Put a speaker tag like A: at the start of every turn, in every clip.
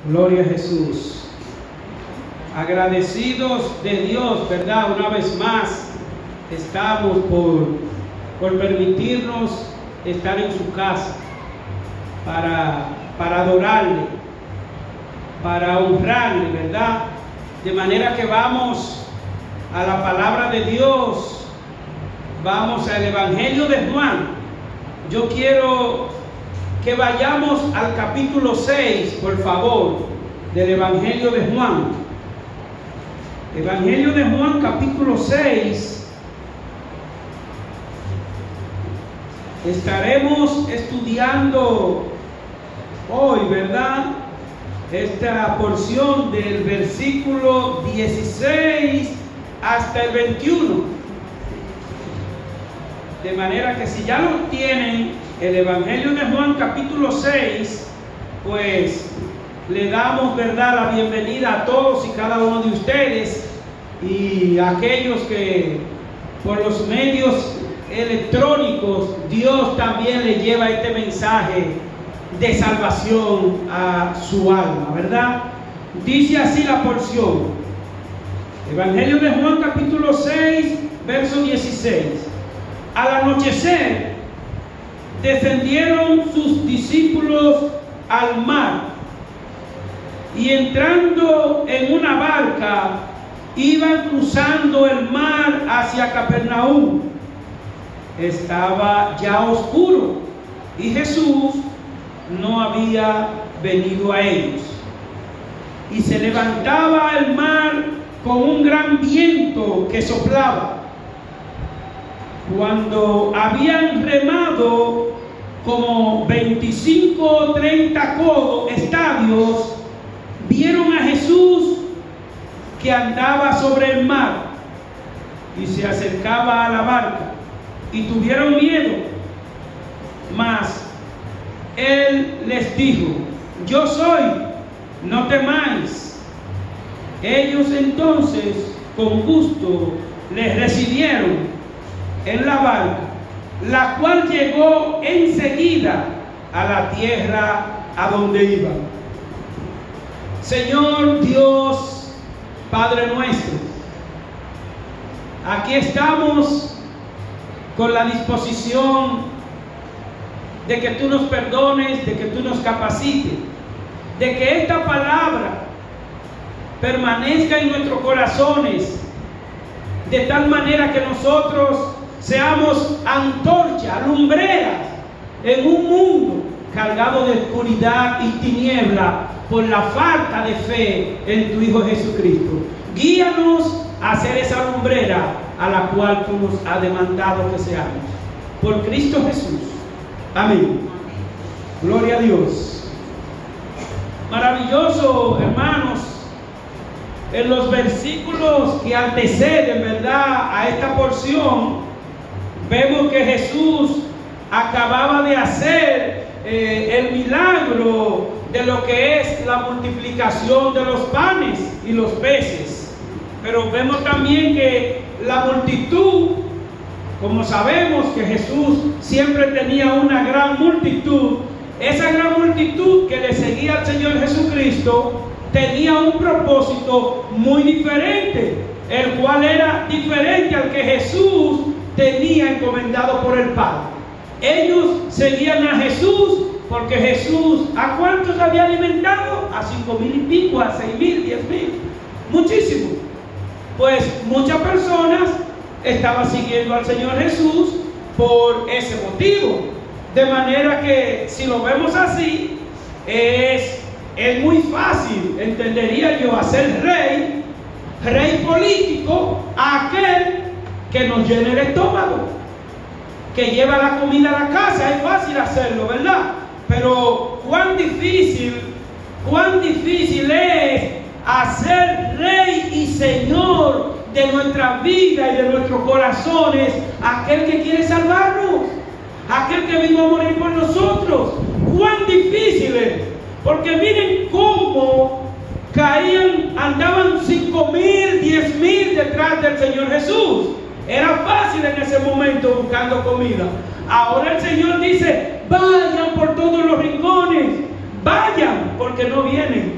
A: Gloria a Jesús. Agradecidos de Dios, ¿verdad? Una vez más estamos por permitirnos estar en su casa para adorarle, para honrarle, ¿verdad? De manera que vamos a la palabra de Dios, vamos al Evangelio de Juan. Yo quiero que vayamos al capítulo 6, por favor, del Evangelio de Juan. Evangelio de Juan, capítulo 6. Estaremos estudiando hoy, ¿verdad?, esta porción del versículo 16 hasta el 21. De manera que si ya lo tienen, el Evangelio de Juan capítulo 6, pues le damos, ¿verdad?, la bienvenida a todos y cada uno de ustedes y a aquellos que por los medios electrónicos Dios también le lleva este mensaje de salvación a su alma, ¿verdad? Dice así la porción. Evangelio de Juan capítulo 6, verso 16. Al anochecer descendieron sus discípulos al mar y entrando en una barca iban cruzando el mar hacia Capernaum. Estaba ya oscuro y Jesús no había venido a ellos. Y se levantaba el mar con un gran viento que soplaba. Cuando habían remado como 25 o 30 estadios, vieron a Jesús que andaba sobre el mar y se acercaba a la barca, y tuvieron miedo. Mas él les dijo: yo soy, no temáis. Ellos entonces con gusto les recibieron en la barca, la cual llegó enseguida a la tierra a donde iban. Señor Dios, Padre nuestro, aquí estamos con la disposición de que tú nos perdones, de que tú nos capacites, de que esta palabra permanezca en nuestros corazones, de tal manera que nosotros seamos antorchas, lumbreras en un mundo cargado de oscuridad y tiniebla por la falta de fe en tu Hijo Jesucristo. Guíanos a ser esa lumbrera a la cual tú nos has demandado que seamos. Por Cristo Jesús. Amén. Gloria a Dios. Maravilloso, hermanos. En los versículos que anteceden, ¿verdad?, a esta porción, vemos que Jesús acababa de hacer el milagro de lo que es la multiplicación de los panes y los peces. Pero vemos también que la multitud, como sabemos que Jesús siempre tenía una gran multitud, esa gran multitud que le seguía al Señor Jesucristo tenía un propósito muy diferente, el cual era diferente al que Jesús tenía encomendado por el Padre. Ellos seguían a Jesús porque Jesús, ¿a cuántos había alimentado? A 5,000 y pico, a 6,000, 10,000, muchísimo. Pues muchas personas estaban siguiendo al Señor Jesús por ese motivo. De manera que, si lo vemos así, es muy fácil, entendería yo, hacer rey político a aquel que nos llene el estómago, que lleva la comida a la casa. Es fácil hacerlo, ¿verdad? Pero cuán difícil es hacer Rey y Señor de nuestra vida y de nuestros corazones aquel que quiere salvarnos, aquel que vino a morir por nosotros. Cuán difícil es, porque miren cómo andaban 5,000, 10,000 detrás del Señor Jesús. Era fácil en ese momento buscando comida. Ahora el Señor dice: vayan por todos los rincones, vayan, porque no vienen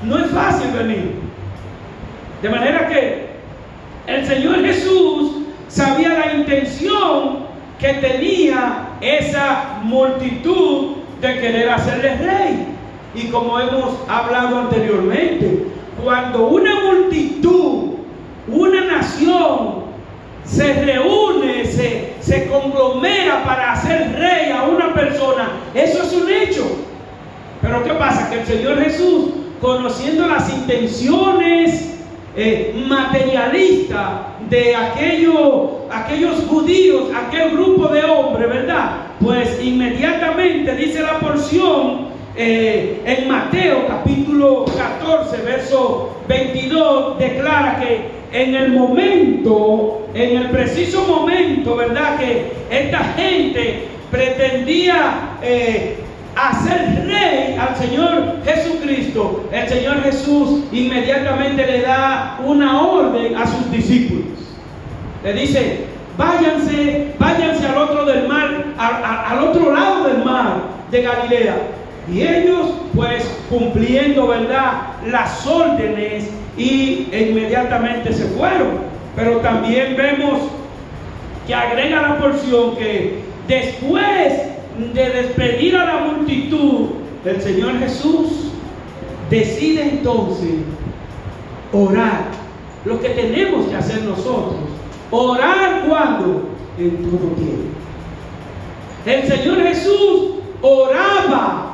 A: no es fácil venir. De manera que el Señor Jesús sabía la intención que tenía esa multitud de querer hacerle rey. Y como hemos hablado anteriormente, cuando una multitud, una nación se reúne, se conglomera para hacer rey a una persona, eso es un hecho. Pero ¿qué pasa? Que el Señor Jesús, conociendo las intenciones materialistas de aquellos judíos, aquel grupo de hombres, ¿verdad? Pues inmediatamente dice la porción en Mateo capítulo 14, verso 22, declara que en el preciso momento, ¿verdad?, que esta gente pretendía hacer rey al Señor Jesucristo, el Señor Jesús inmediatamente le da una orden a sus discípulos. Le dice: váyanse al otro del mar, al otro lado del mar de Galilea. Y ellos, pues, cumpliendo, ¿verdad?, las órdenes, y inmediatamente se fueron. Pero también vemos que agrega la porción que después de despedir a la multitud, el Señor Jesús decide entonces orar. Lo que tenemos que hacer nosotros: orar, ¿cuándo? En todo tiempo. El Señor Jesús oraba.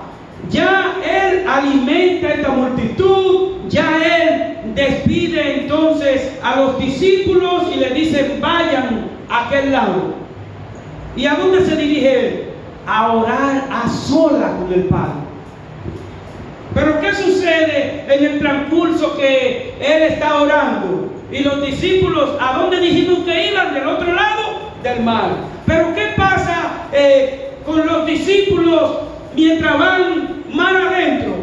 A: Ya Él alimenta a esta multitud, ya Él despide entonces a los discípulos y le dice: vayan a aquel lado. ¿Y a dónde se dirige Él? A orar a solas con el Padre. Pero ¿qué sucede en el transcurso que Él está orando? Y los discípulos, ¿a dónde dijimos que iban? Del otro lado del mar. Pero ¿qué pasa con los discípulos mientras van mar adentro?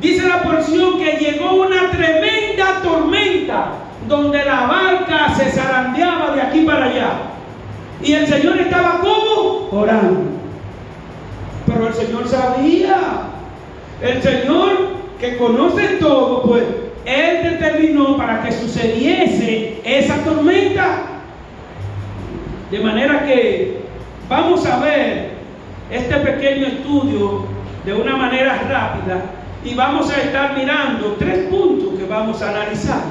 A: Dice la porción que llegó una tremenda tormenta donde la barca se zarandeaba de aquí para allá. Y el Señor estaba ¿cómo? Orando. Pero el Señor sabía. El Señor, que conoce todo, pues Él determinó para que sucediese esa tormenta. De manera que vamos a ver este pequeño estudio de una manera rápida y vamos a estar mirando 3 puntos que vamos a analizar.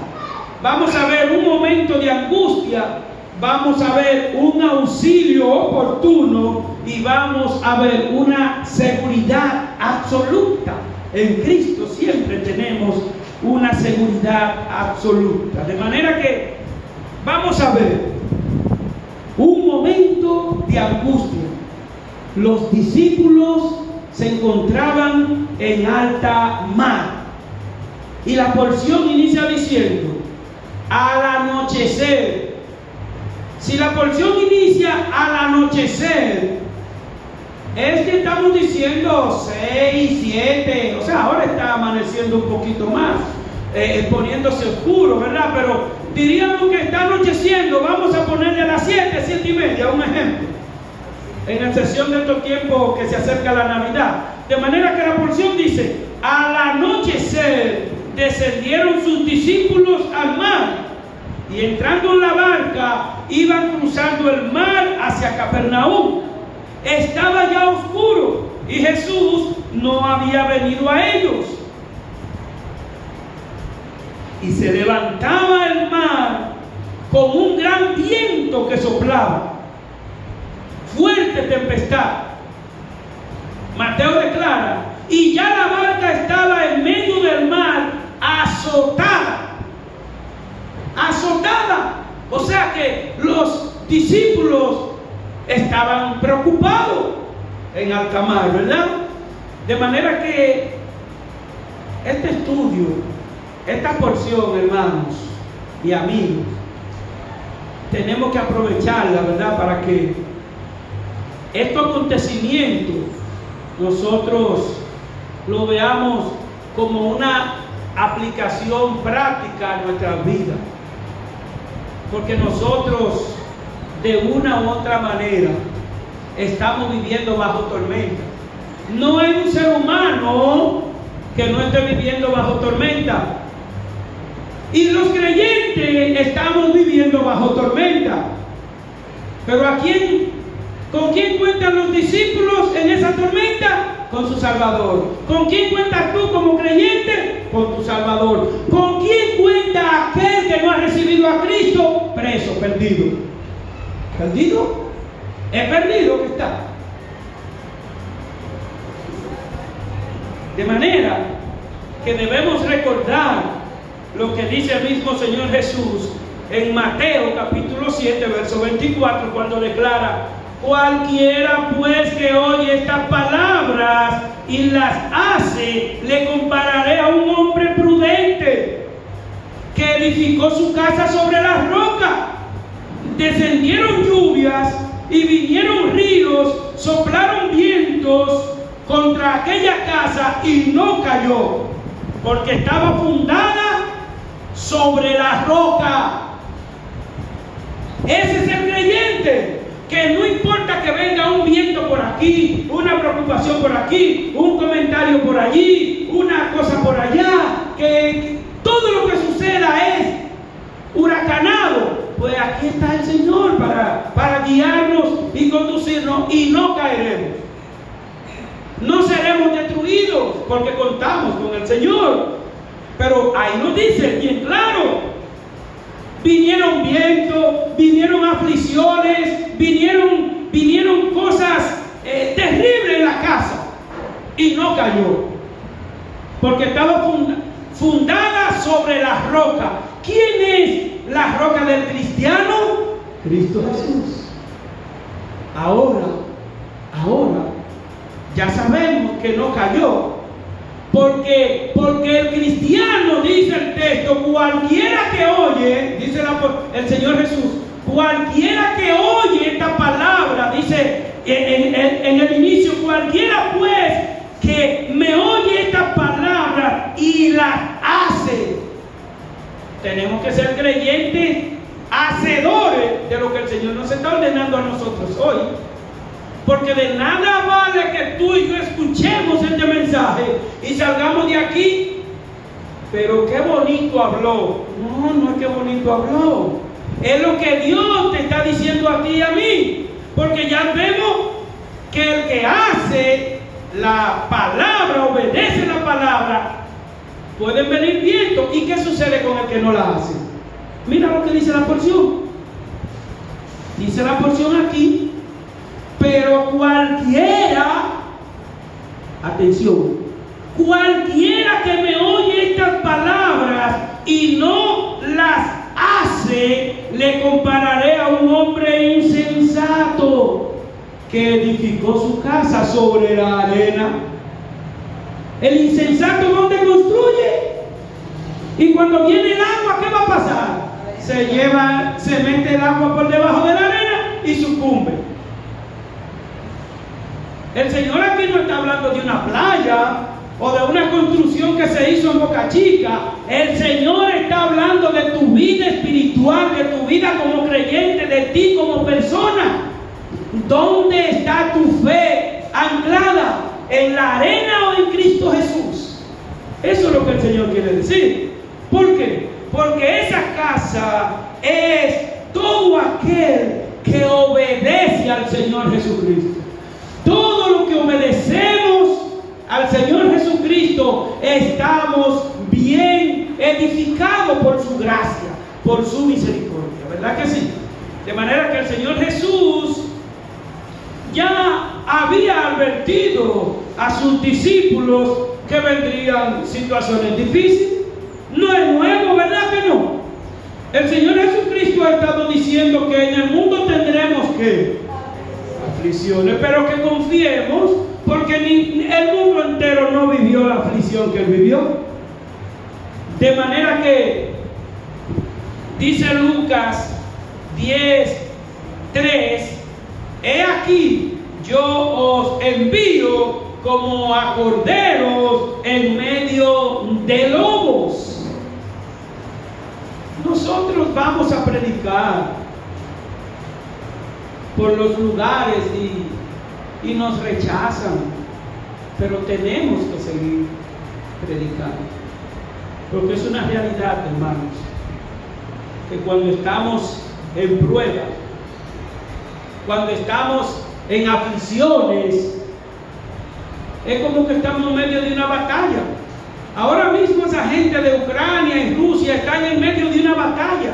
A: Vamos a ver un momento de angustia, vamos a ver un auxilio oportuno y vamos a ver una seguridad absoluta. En Cristo siempre tenemos una seguridad absoluta. De manera que vamos a ver un momento de angustia. Los discípulos se encontraban en alta mar y la porción inicia diciendo: al anochecer. Si la porción inicia al anochecer, es que estamos diciendo 6, 7, o sea, ahora está amaneciendo un poquito más, poniéndose oscuro, ¿verdad? Pero diríamos que está anocheciendo, vamos a ponerle a las 7, 7 y media, un ejemplo, en la sesión de estos tiempos que se acerca la Navidad. De manera que la porción dice: al anochecer descendieron sus discípulos al mar y entrando en la barca iban cruzando el mar hacia Capernaum. Estaba ya oscuro y Jesús no había venido a ellos. Y se levantaba el mar con un gran viento que soplaba, fuerte tempestad. Mateo declara: y ya la barca estaba en medio del mar, azotada. Azotada. O sea que los discípulos estaban preocupados en alta mar, ¿verdad? De manera que este estudio, esta porción, hermanos y amigos, tenemos que aprovecharla, ¿verdad? Para que estos acontecimientos nosotros lo veamos como una aplicación práctica a nuestras vidas. Porque nosotros, de una u otra manera, estamos viviendo bajo tormenta. No hay un ser humano que no esté viviendo bajo tormenta. Y los creyentes estamos viviendo bajo tormenta. Pero ¿con quién cuentan los discípulos en esa tormenta? Con su Salvador. ¿Con quién cuentas tú como creyente? Con tu Salvador. ¿Con quién cuenta aquel que no ha recibido a Cristo? Preso, perdido. ¿Perdido? Es perdido que está. De manera que debemos recordar lo que dice el mismo Señor Jesús en Mateo capítulo 7, verso 24, cuando declara: cualquiera pues que oye estas palabras y las hace, le compararé a un hombre prudente que edificó su casa sobre la roca. Descendieron lluvias y vinieron ríos, soplaron vientos contra aquella casa y no cayó, porque estaba fundada sobre la roca. Ese es el creyente, que no importa que venga un viento por aquí, una preocupación por aquí, un comentario por allí, una cosa por allá, que todo lo que suceda es huracanado. Pues aquí está el Señor para guiarnos y conducirnos, y no caeremos. No seremos destruidos porque contamos con el Señor. Pero ahí nos dice bien claro: vinieron vientos, vinieron aflicciones, vinieron cosas terribles en la casa, y no cayó, porque estaba fundada sobre la roca. ¿Quién es la roca del cristiano? Cristo Jesús. Ahora ya sabemos que no cayó, porque el cristiano, dice el texto, cualquiera que oye, dice el Señor Jesús, cualquiera que oye esta palabra, dice en el inicio, cualquiera pues que me oye esta palabra y la hace. Tenemos que ser creyentes, hacedores de lo que el Señor nos está ordenando a nosotros hoy. Porque de nada vale que tú y yo escuchemos este mensaje y salgamos de aquí, pero qué bonito habló. No es que bonito habló. Es lo que Dios te está diciendo a ti y a mí. Porque ya vemos que el que hace la palabra, obedece la palabra, pueden venir vientos. ¿Y qué sucede con el que no la hace? Mira lo que dice la porción. Dice la porción aquí: pero cualquiera, atención, cualquiera que me oye estas palabras y no las hace, le compararé a un hombre insensato que edificó su casa sobre la arena. El insensato, ¿dónde construye? Y cuando viene el agua, ¿qué va a pasar? Se mete el agua por debajo de la arena y sucumbe. El Señor aquí no está hablando de una playa o de una construcción que se hizo en Boca Chica. El Señor está hablando de tu vida espiritual, de tu vida como creyente, de ti como persona. ¿Dónde está tu fe anclada? ¿En la arena o en Cristo Jesús? Eso es lo que el Señor quiere decir. ¿Por qué? Porque esa casa es todo aquel que obedece al Señor Jesucristo. Todo lo que obedecemos al Señor Jesucristo, estamos bien edificados por su gracia, por su misericordia. ¿Verdad que sí? De manera que el Señor Jesús ya había advertido a sus discípulos que vendrían situaciones difíciles. No es nuevo, ¿verdad que no? El Señor Jesucristo ha estado diciendo que en el mundo tendremos aflicciones, pero que confiemos, porque el mundo entero no vivió la aflicción que él vivió. De manera que dice Lucas 10:3: he aquí, yo os envío como a corderos en medio de lobos. Nosotros vamos a predicar por los lugares y nos rechazan, pero tenemos que seguir. predicando. Porque es una realidad, hermanos, que cuando estamos en pruebas, cuando estamos en aflicciones, es como que estamos en medio de una batalla. Ahora mismo esa gente de Ucrania y Rusia están en medio de una batalla.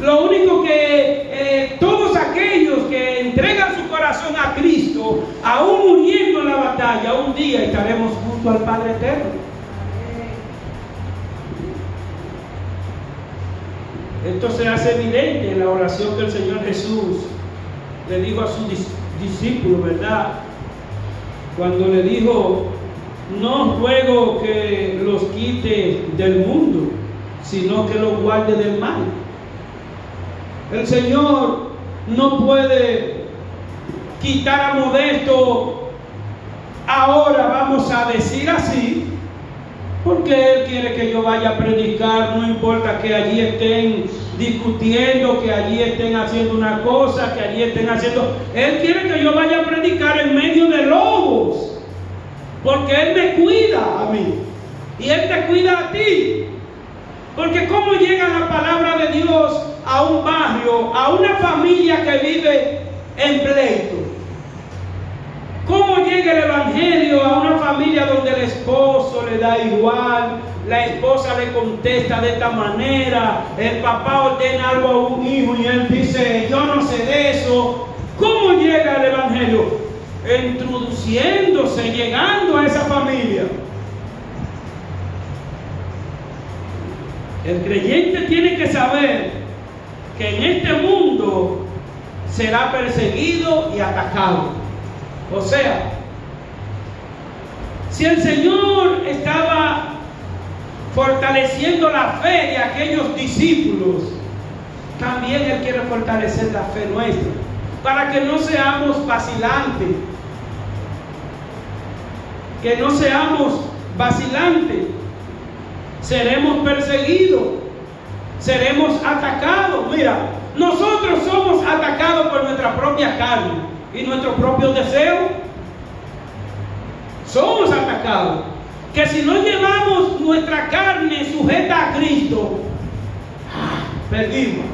A: Lo único que todos aquellos que entregan su corazón a Cristo, aún muriendo en la batalla, un día estaremos junto al Padre Eterno. Esto se hace evidente en la oración que el Señor Jesús le dijo a sus discípulos, ¿verdad? Cuando le dijo: no ruego que los quite del mundo, sino que los guarde del mal. El Señor no puede quitar a Modesto ahora, vamos a decir así, porque Él quiere que yo vaya a predicar, no importa que allí estén discutiendo, que allí estén haciendo una cosa, que allí estén haciendo. Él quiere que yo vaya a predicar en medio de lobos, porque Él me cuida a mí y Él te cuida a ti. Porque ¿cómo llega la palabra de Dios a un barrio, a una familia que vive en pleito? ¿Cómo llega el evangelio a una familia donde el esposo le da igual, la esposa le contesta de esta manera, el papá ordena algo a un hijo y él dice: yo no sé de eso? ¿Cómo llega el evangelio? Introduciéndose, llegando a esa familia. El creyente tiene que saber que en este mundo será perseguido y atacado. O sea, si el Señor estaba fortaleciendo la fe de aquellos discípulos, también Él quiere fortalecer la fe nuestra, para que no seamos vacilantes. Que no seamos vacilantes. Seremos perseguidos, seremos atacados. Mira, nosotros somos atacados por nuestra propia carne y nuestros propios deseos. Somos atacados. Que si no llevamos nuestra carne sujeta a Cristo, perdimos.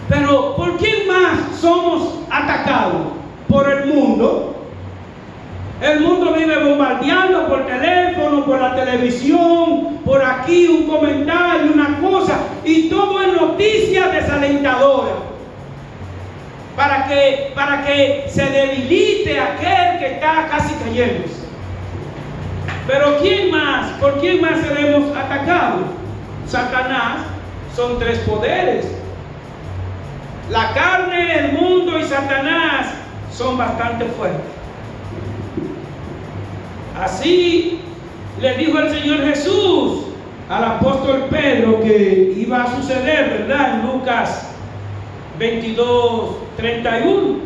A: Pero ¿por quién más somos atacados? Por el mundo. El mundo vive bombardeando por teléfono, por la televisión, por aquí un comentario, una cosa, y todo es noticia desalentadora. Para que se debilite aquel que está casi cayéndose. Pero ¿quién más? ¿Por quién más seremos atacados? Satanás. Son tres poderes. La carne, el mundo y Satanás son bastante fuertes. Así le dijo el Señor Jesús al apóstol Pedro que iba a suceder, ¿verdad? En Lucas 22:31.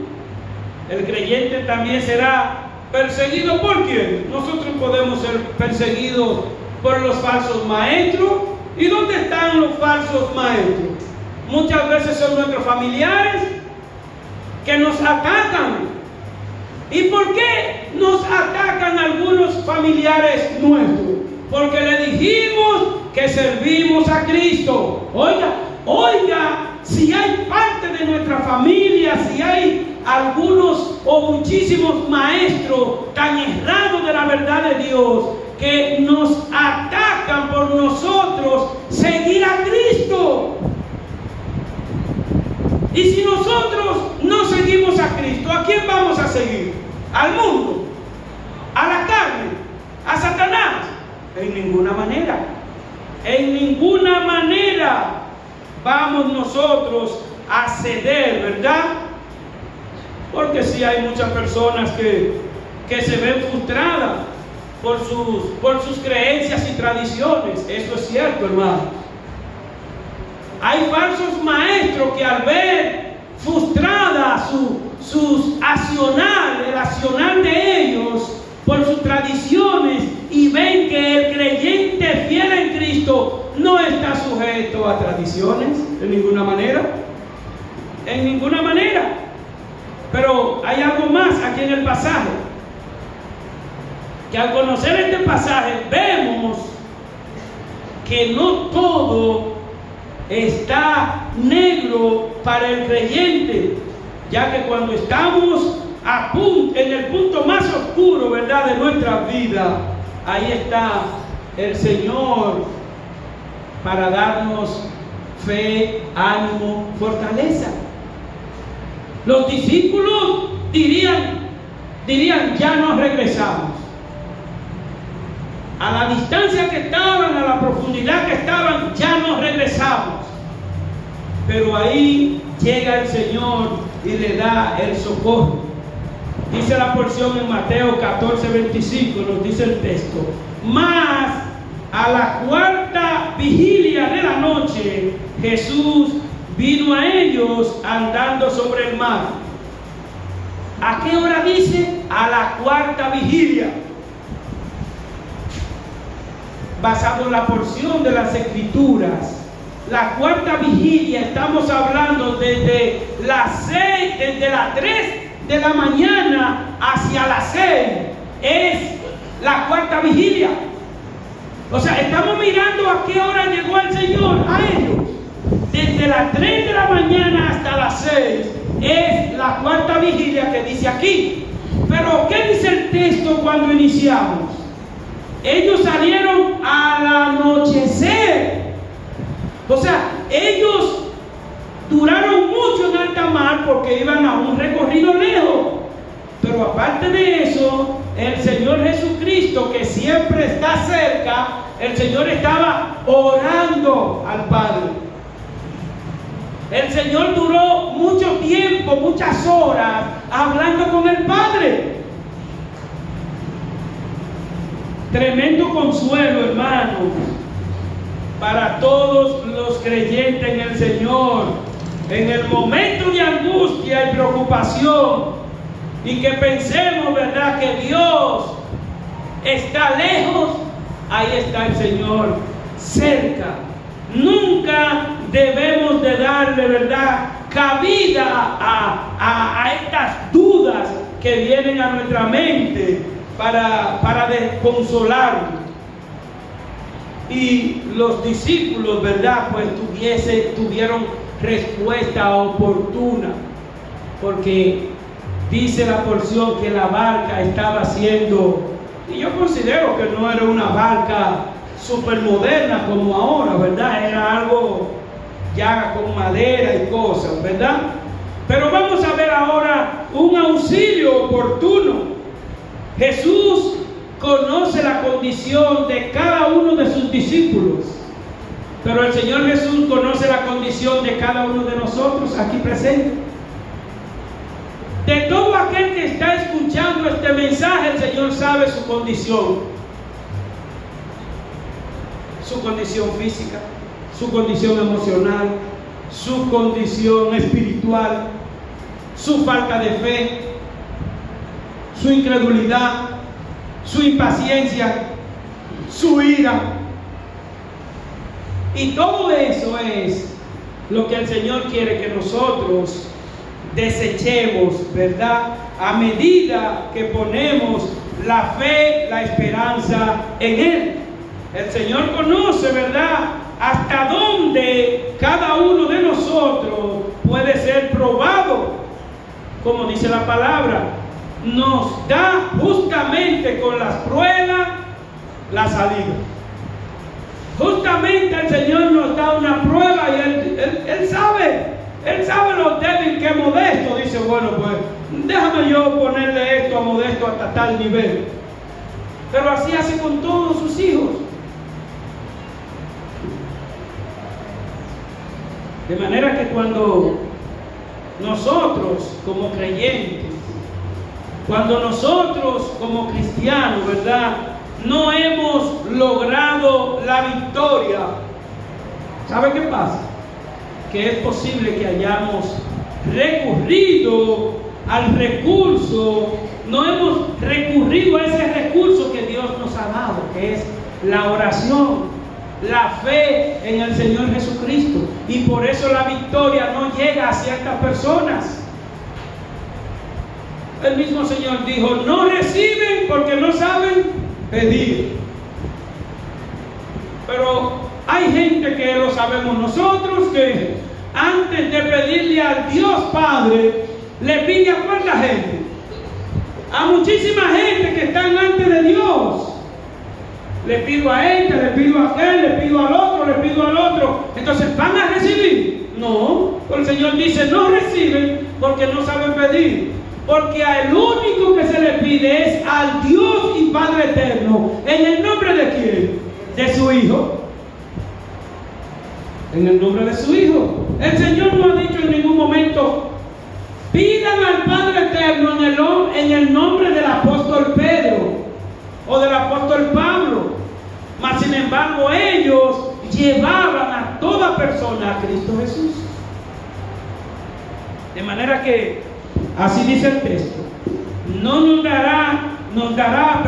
A: El creyente también será perseguido. ¿Por quién? Nosotros podemos ser perseguidos por los falsos maestros. ¿Y dónde están los falsos maestros? Muchas veces son nuestros familiares que nos atacan. ¿Y por qué nos atacan algunos familiares nuestros? Porque le dijimos que servimos a Cristo. Oiga, si hay parte de nuestra familia, si hay algunos o muchísimos maestros tan errados de la verdad de Dios, que nos atacan por nosotros seguir a Cristo. Y si nosotros no seguimos a Cristo, ¿a quién vamos a seguir? ¿Al mundo? ¿A la carne? ¿A Satanás? En ninguna manera. En ninguna manera vamos nosotros a ceder, ¿verdad? Porque sí hay muchas personas que se ven frustradas por sus creencias y tradiciones. Eso es cierto, hermanos. Hay falsos maestros que al ver frustrada sus accionar, el accionar de ellos por sus tradiciones, y ven que el creyente fiel en Cristo no está sujeto a tradiciones de ninguna manera. En ninguna manera. Pero hay algo más aquí en el pasaje. que al conocer este pasaje vemos que no todo está negro para el creyente, ya que cuando estamos en el punto más oscuro, ¿verdad?, de nuestra vida, ahí está el Señor para darnos fe, ánimo, fortaleza. Los discípulos dirían, ya nos regresamos. A la distancia que estaban, a la profundidad que estaban, ya nos regresamos. Pero ahí llega el Señor y le da el socorro. Dice la porción en Mateo 14:25, nos dice el texto: mas a la cuarta vigilia de la noche, Jesús vino a ellos andando sobre el mar. ¿A qué hora dice? A la cuarta vigilia. Basado en la porción de las Escrituras, la cuarta vigilia, estamos hablando desde las 3 de la mañana hacia las 6, es la cuarta vigilia. O sea, estamos mirando a qué hora llegó el Señor a ellos. Desde las 3 de la mañana hasta las 6 es la cuarta vigilia que dice aquí. Pero ¿qué dice el texto cuando iniciamos? Ellos salieron al anochecer. O sea, ellos duraron mucho en alta mar porque iban a un recorrido lejos. Pero aparte de eso, el Señor Jesucristo, que siempre está cerca, el Señor estaba orando al Padre. El Señor duró mucho tiempo, muchas horas, hablando con el Padre. Tremendo consuelo, hermanos, para todos los creyentes en el Señor, en el momento de angustia y preocupación, y que pensemos, ¿verdad?, que Dios está lejos, ahí está el Señor cerca. Nunca debemos de darle, ¿verdad?, cabida a estas dudas que vienen a nuestra mente para desconsolarnos. Y los discípulos, ¿verdad?, pues tuvieron respuesta oportuna, porque dice la porción que la barca estaba siendo, y yo considero que no era una barca súper moderna como ahora, ¿verdad? Era algo ya con madera y cosas, ¿verdad? Pero vamos a ver ahora un auxilio oportuno. Jesús conoce la condición de cada uno de sus discípulos, pero el Señor Jesús conoce la condición de cada uno de nosotros aquí presentes. De todo aquel que está escuchando este mensaje, el Señor sabe su condición física, su condición emocional, su condición espiritual, su falta de fe, su incredulidad, su impaciencia, su ira. Y todo eso es lo que el Señor quiere que nosotros desechemos, ¿verdad?, a medida que ponemos la fe, la esperanza en Él. El Señor conoce, ¿verdad?, hasta dónde cada uno de nosotros puede ser probado. Como dice la palabra, nos da justamente con las pruebas la salida. Justamente el Señor nos da una prueba y Él sabe lo débil que es Modesto. Dice, bueno, pues déjame yo ponerle esto a Modesto hasta tal nivel. Pero así hace con todos sus hijos. De manera que cuando nosotros como creyentes, cuando nosotros como cristianos, ¿verdad?, no hemos logrado la victoria, ¿sabe qué pasa? Que es posible que hayamos recurrido al recurso, no hemos recurrido a ese recurso que Dios nos ha dado, que es la oración, la fe en el Señor Jesucristo, y por eso la victoria no llega a ciertas personas. El mismo Señor dijo, no reciben porque no saben pedir. Pero hay gente que lo sabemos nosotros, que antes de pedirle al Dios Padre, le pide a cuánta gente, a muchísima gente que están antes de Dios. Le pido a este, le pido a aquel, le pido al otro, le pido al otro. Entonces, ¿van a recibir? No, el Señor dice, no reciben porque no saben pedir. Porque al único que se le pide es al Dios y Padre eterno. ¿En el nombre de quién? De su Hijo. En el nombre de su Hijo. El Señor no ha dicho en ningún momento, pidan al Padre eterno en el nombre del apóstol Pedro o del apóstol Pablo. Mas sin embargo ellos llevaban a toda persona a Cristo Jesús. De manera que así dice el texto, no nos dará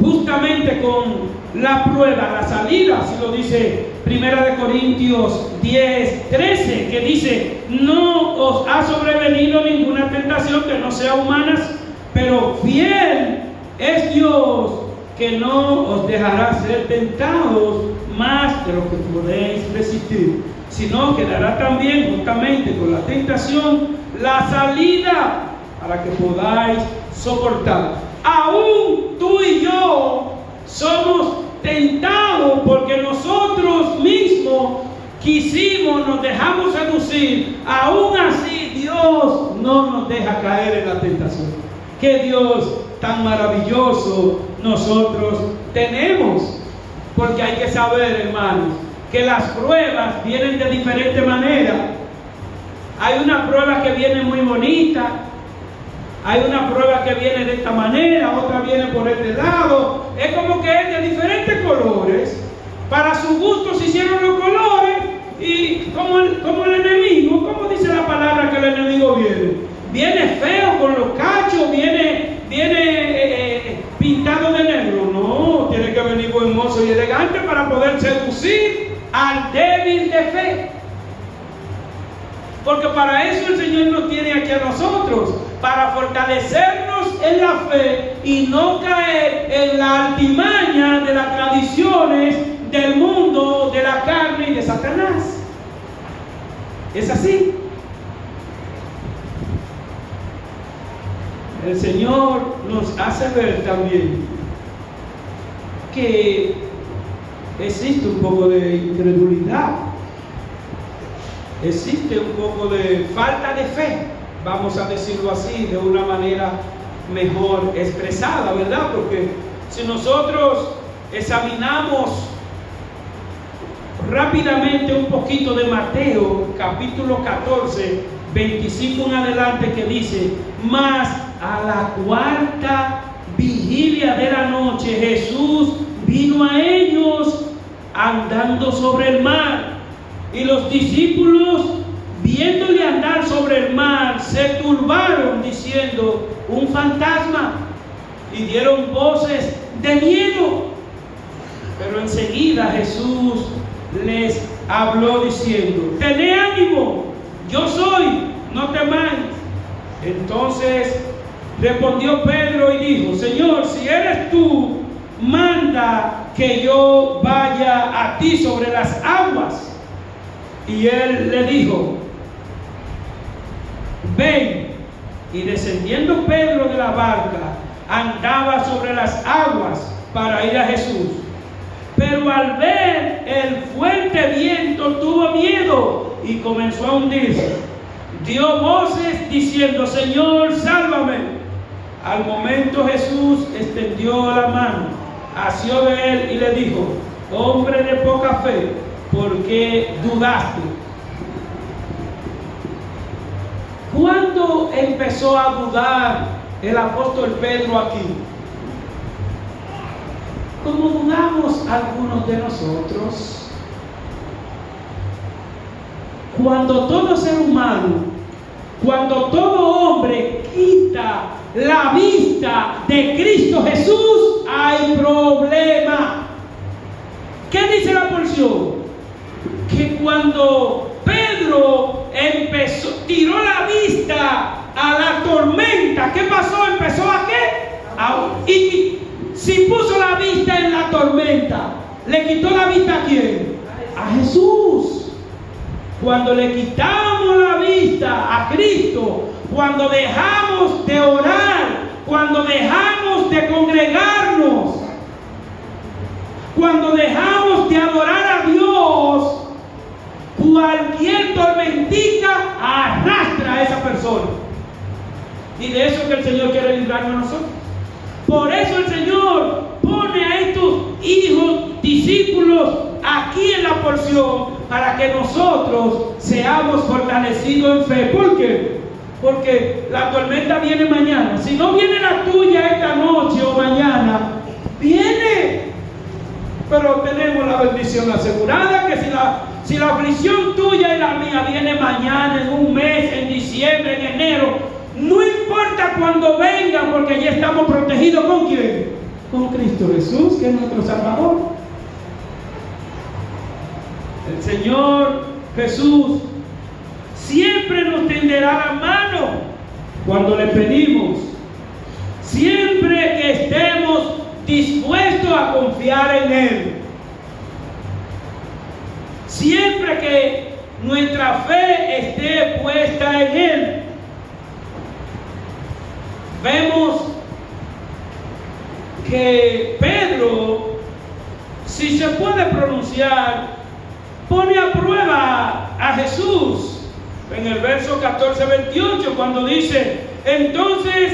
A: justamente con la prueba, la salida, así lo dice 1 Corintios 10:13, que dice, no os ha sobrevenido ninguna tentación que no sea humana, pero fiel es Dios, que no os dejará ser tentados más de lo que podéis resistir, sino que dará también juntamente con la tentación la salida para que podáis soportar. Aún tú y yo somos tentados porque nosotros mismos quisimos, nos dejamos seducir. Aún así Dios no nos deja caer en la tentación. Qué Dios tan maravilloso nosotros tenemos. Porque hay que saber, hermanos, que las pruebas vienen de diferente manera. Hay una prueba que viene muy bonita, hay una prueba que viene de esta manera, otra viene por este lado. Es como que es de diferentes colores. Para su gusto se hicieron los colores. Y como el enemigo, ¿cómo dice la palabra que el enemigo viene? Viene feo con los cachos, viene pintado de negro. No, tiene que venir buen mozo y elegante para poder seducir al débil de fe. Porque para eso el Señor nos tiene aquí a nosotros, para fortalecernos en la fe y no caer en la altimaña de las tradiciones del mundo, de la carne y de Satanás. Es así. El Señor nos hace ver también que existe un poco de incredulidad. Existe un poco de falta de fe, vamos a decirlo así, de una manera mejor expresada, ¿verdad? Porque si nosotros examinamos rápidamente un poquito de Mateo, capítulo 14, 25 en adelante, que dice, mas a la cuarta vigilia de la noche Jesús vino a ellos andando sobre el mar. Y los discípulos, viéndole andar sobre el mar, se turbaron diciendo, un fantasma, y dieron voces de miedo. Pero enseguida Jesús les habló diciendo, tened ánimo, yo soy, no temáis. Entonces respondió Pedro y dijo, Señor, si eres tú, manda que yo vaya a ti sobre las aguas. Y él le dijo, ven. Y descendiendo Pedro de la barca, andaba sobre las aguas para ir a Jesús. Pero al ver el fuerte viento tuvo miedo y comenzó a hundirse. Dio voces diciendo, Señor, sálvame. Al momento Jesús extendió la mano, asió de él y le dijo, hombre de poca fe, ¿por qué dudaste? ¿Cuándo empezó a dudar el apóstol Pedro aquí? Como dudamos algunos de nosotros. Cuando todo ser humano, cuando todo hombre quita la vista de Cristo Jesús, hay problema. ¿Qué dice la porción? Que cuando Pedro tiró la vista a la tormenta, ¿qué pasó? ¿Empezó a qué? Y si puso la vista en la tormenta, ¿le quitó la vista a quién? A Jesús. Cuando le quitamos la vista a Cristo, cuando dejamos de orar, cuando dejamos de congregarnos, cuando dejamos de adorar a Dios, cualquier tormentica arrastra a esa persona. Y de eso es que el Señor quiere librarnos a nosotros. Por eso el Señor pone a estos hijos, discípulos, aquí en la porción, para que nosotros seamos fortalecidos en fe. ¿Por qué? Porque la tormenta viene mañana. Si no viene la tuya esta noche o mañana, viene. Pero tenemos la bendición asegurada, que si la aflicción tuya y la mía viene mañana, en un mes, en diciembre, en enero, no importa cuando venga, porque ya estamos protegidos. ¿Con quién? Con Cristo Jesús, que es nuestro Salvador. El Señor Jesús siempre nos tenderá la mano cuando le pedimos, siempre que estemos dispuestos a confiar en Él, siempre que nuestra fe esté puesta en Él. Vemos que Pedro, si se puede pronunciar, pone a prueba a Jesús en el verso 14-28, cuando dice: entonces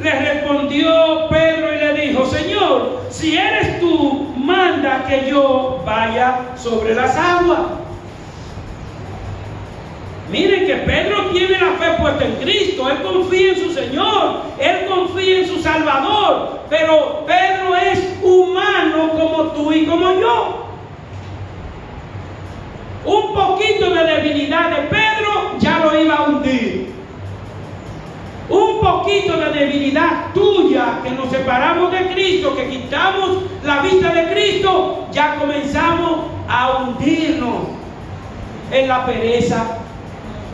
A: le respondió Pedro y le dijo: Señor, si eres tú, manda que yo vaya sobre las aguas. Miren que Pedro tiene la fe puesta en Cristo, él confía en su Señor, él confía en su Salvador, pero Pedro es humano como tú y como yo. Un poquito de debilidad de Pedro ya lo iba a hundir. Un poquito de debilidad tuya, que nos separamos de Cristo, que quitamos la vista de Cristo, ya comenzamos a hundirnos en la pereza,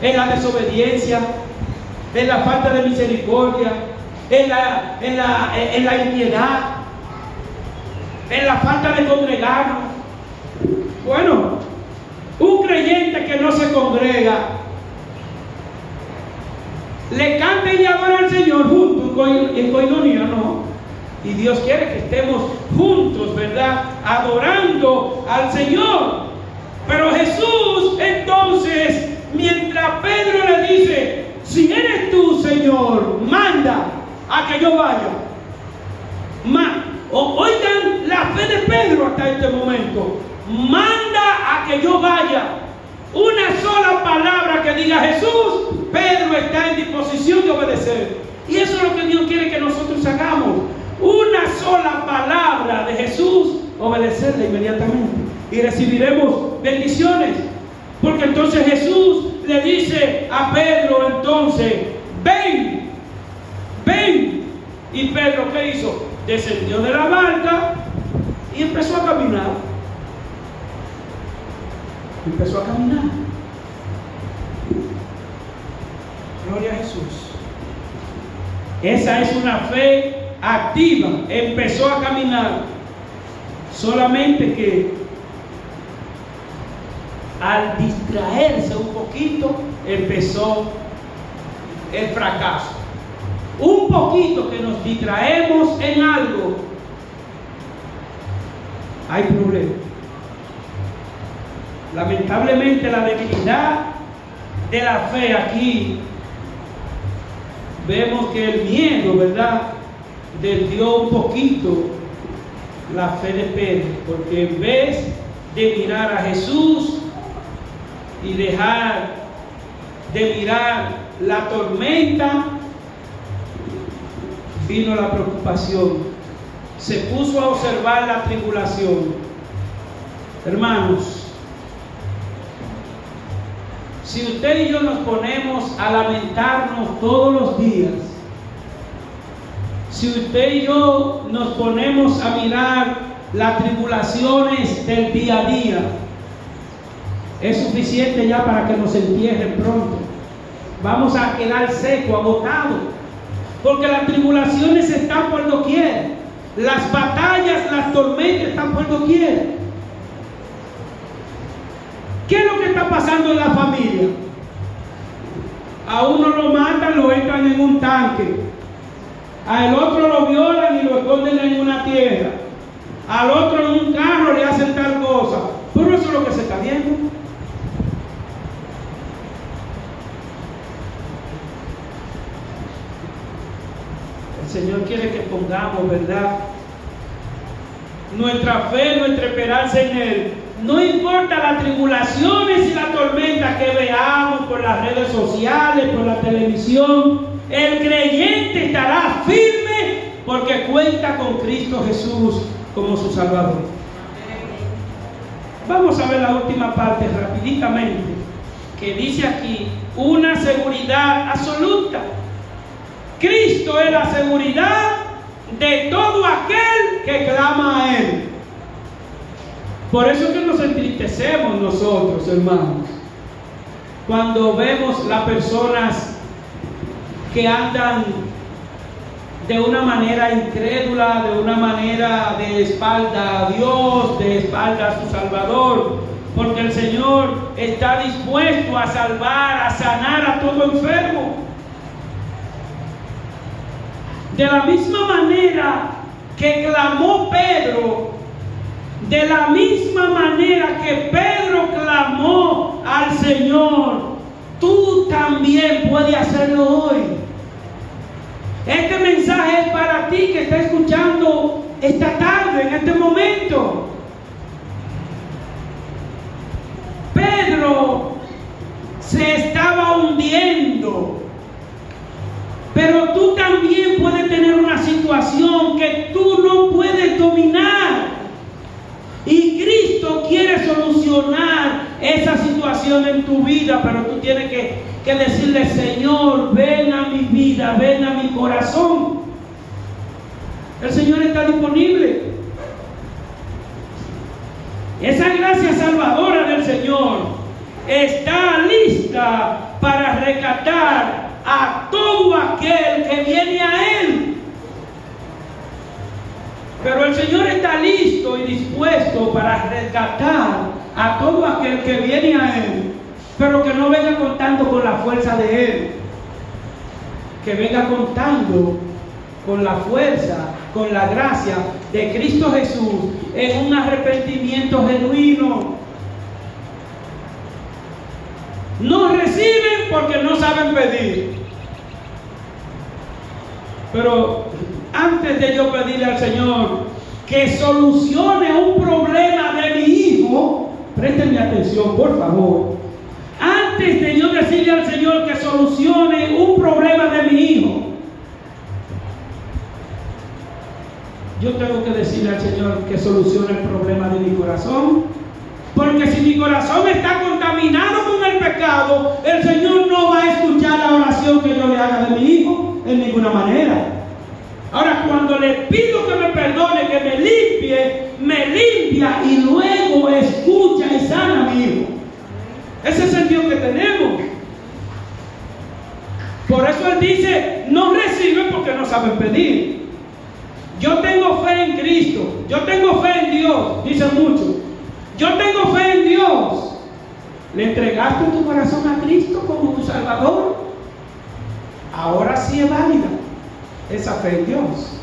A: en la desobediencia, en la falta de misericordia, en la impiedad, en la falta de congregarnos. Bueno, un creyente que no se congrega le canta y le adora al Señor juntos en coinonía, no. Y Dios quiere que estemos juntos, ¿verdad?, adorando al Señor. Pero Jesús, entonces, mientras Pedro le dice: si eres tú, Señor, manda a que yo vaya. Oigan la fe de Pedro hasta este momento. Manda a que yo vaya. Una sola palabra que diga Jesús, Pedro está en disposición de obedecer. Y eso es lo que Dios quiere que nosotros hagamos. Una sola palabra de Jesús, obedecerla inmediatamente, y recibiremos bendiciones. Porque entonces Jesús le dice a Pedro, entonces: ven, ven. Y Pedro, ¿qué hizo? Descendió de la barca y empezó a caminar. Empezó a caminar. Gloria a Jesús. Esa es una fe activa. Empezó a caminar. Solamente que al distraerse un poquito, empezó el fracaso. Un poquito que nos distraemos en algo, hay problema. Lamentablemente, la debilidad de la fe aquí, vemos que el miedo, ¿verdad?, desvió un poquito la fe de Pedro, porque en vez de mirar a Jesús y dejar de mirar la tormenta, vino la preocupación. Se puso a observar la tribulación. Hermanos, si usted y yo nos ponemos a lamentarnos todos los días, si usted y yo nos ponemos a mirar las tribulaciones del día a día, es suficiente ya para que nos entierren pronto. Vamos a quedar secos, agotados, porque las tribulaciones están por doquier. Las batallas, las tormentas están por doquier. ¿Qué es lo que está pasando en la familia? A uno lo matan, lo entran en un tanque. Al otro lo violan y lo esconden en una tierra. Al otro en un carro le hacen tal cosa. Pero eso es lo que se está viendo. El Señor quiere que pongamos, ¿verdad?, nuestra fe, nuestra esperanza en Él. No importa las tribulaciones y las tormentas que veamos por las redes sociales, por la televisión, el creyente estará firme porque cuenta con Cristo Jesús como su Salvador. Vamos a ver la última parte rapiditamente, que dice aquí, una seguridad absoluta. Cristo es la seguridad de todo aquel que clama a Él. Por eso es que nos entristecemos nosotros, hermanos, cuando vemos las personas que andan de una manera incrédula, de una manera de espalda a Dios, de espalda a su Salvador, porque el Señor está dispuesto a salvar, a sanar a todo enfermo. De la misma manera que clamó Pedro, de la misma manera que Pedro clamó al Señor, tú también puedes hacerlo hoy. Este mensaje es para ti que está escuchando esta tarde, en este momento. Pedro se estaba hundiendo, pero tú también puedes tener una situación que tú no puedes dominar. Y Cristo quiere solucionar esa situación en tu vida, pero tú tienes que decirle, Señor, ven a mi vida, ven a mi corazón. El Señor está disponible. Esa gracia salvadora del Señor está lista para rescatar a todo aquel que viene a Él. Pero el Señor está listo y dispuesto para rescatar a todo aquel que viene a Él, pero que no venga contando con la fuerza de Él, que venga contando con la fuerza, con la gracia de Cristo Jesús, en un arrepentimiento genuino. No reciben porque no saben pedir. Pero antes de yo pedirle al Señor que solucione un problema de mi hijo, préstenme atención, por favor. Antes de yo decirle al Señor que solucione un problema de mi hijo, yo tengo que decirle al Señor que solucione el problema de mi corazón. Porque si mi corazón está contaminado con el pecado, el Señor no va a escuchar la oración que yo le haga de mi hijo en ninguna manera. Ahora, cuando le pido que me perdone, que me limpia y luego escucha y sana a mi hijo. Ese es el Dios que tenemos. Por eso Él dice, no reciben porque no saben pedir. Yo tengo fe en Cristo, yo tengo fe en Dios, dicen muchos. Yo tengo fe en Dios. ¿Le entregaste tu corazón a Cristo como tu Salvador? Ahora sí es válida esa fe en Dios.